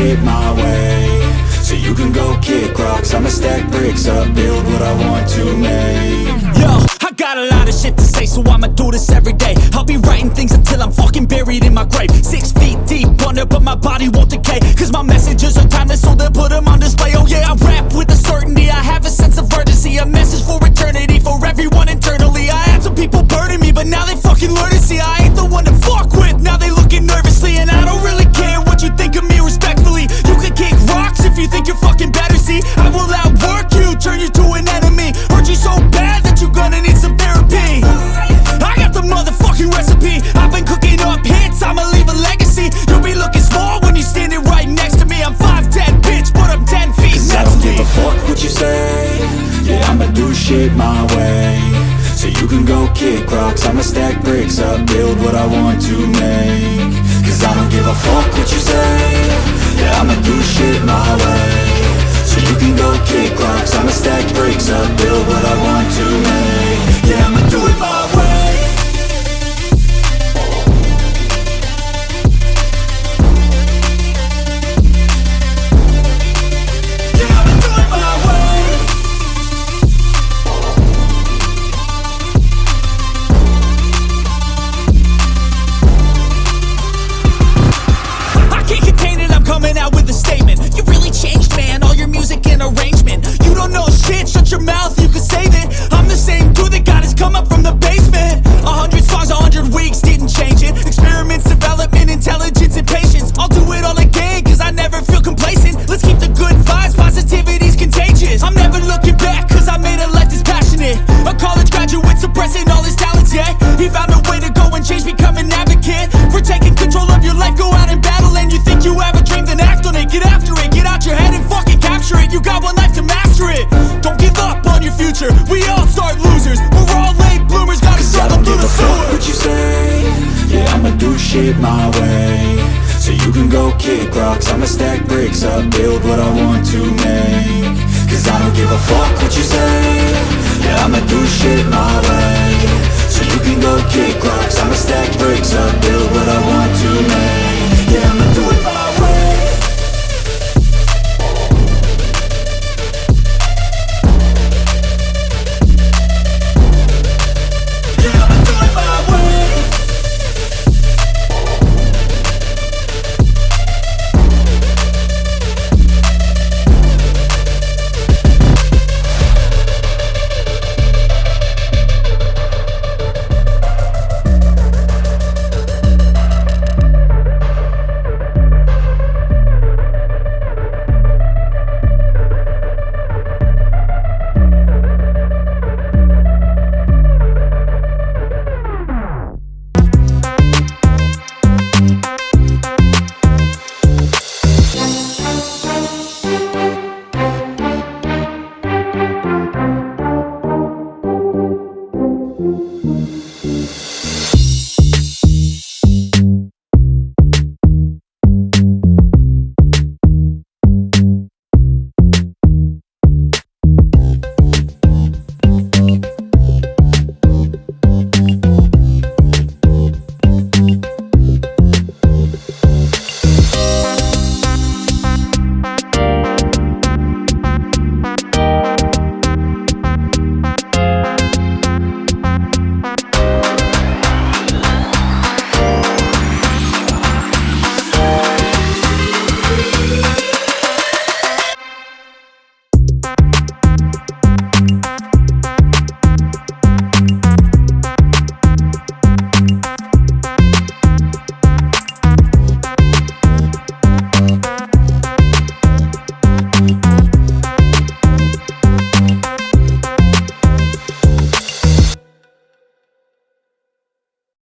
shit my way, so you can go kick rocks. I'ma stack bricks up, build what I want to make. Yo, I got a lot of shit to say, so I'ma do this every day. I'll be writing things until I'm fucking buried in my grave. 6 feet deep under, but my body won't decay, cause my messages are timeless, so they'll put them on display. Oh yeah, I rap with a certainty, I have a sense of urgency, a message for eternity, for everyone internally. I had some people burning me, but now they fucking learn to see I ain't the one to fuck with. Now they looking nervously, and I don't really care what you think of me, respectfully. You can kick rocks if you think you're fucking better, see I will outwork you, turn you to an enemy, hurt you so bad that you're gonna need some therapy. I got the motherfucking recipe, I've been cooking up hits, I'ma leave a legacy. You'll be looking small when you're standing right next to me. I'm 5'10", bitch, but I'm 10 feet next to me. I don't give a fuck what you say, yeah, I'ma do shit my way, so you can go kick rocks. I'ma stack bricks up, build what I want to make. Cause I don't give a fuck what you say, yeah, I'ma do shit my way, so you can go kick rocks. I'ma stack bricks up, build what I want to make. Yeah, I'ma do it my way. Coming out with a statement. You really changed, man, all your music and arrangement. You don't know shit, shut your mouth, you can save it. I'm the same dude that got his come up from the basement. 100 songs, 100 weeks, didn't change it. Experiments, development, intelligence, and patience. I'll do it all again, cause I never feel complacent. Let's keep the good vibes, positivity's contagious. I'm never looking back, cause I made a life that's passionate. A college graduate suppressing all his talents, yeah. He found a way to go and change, become an advocate for taking control of your life, go out and battle. And you think you have a dream, then act on it, get after it, get out your head and fucking capture it. You got one life to master it, don't give up on your future. We all start losers, we're all late bloomers, gotta struggle through the sewer. Fuck what you say, yeah, I'ma do shit my way, so you can go kick rocks. I'ma stack bricks up, build what I want to make. Cause I don't give a fuck what you say, yeah, I'ma do shit my way, so you can go kick rocks. I'ma stack bricks up, build what I want to make. Yeah, I'ma do it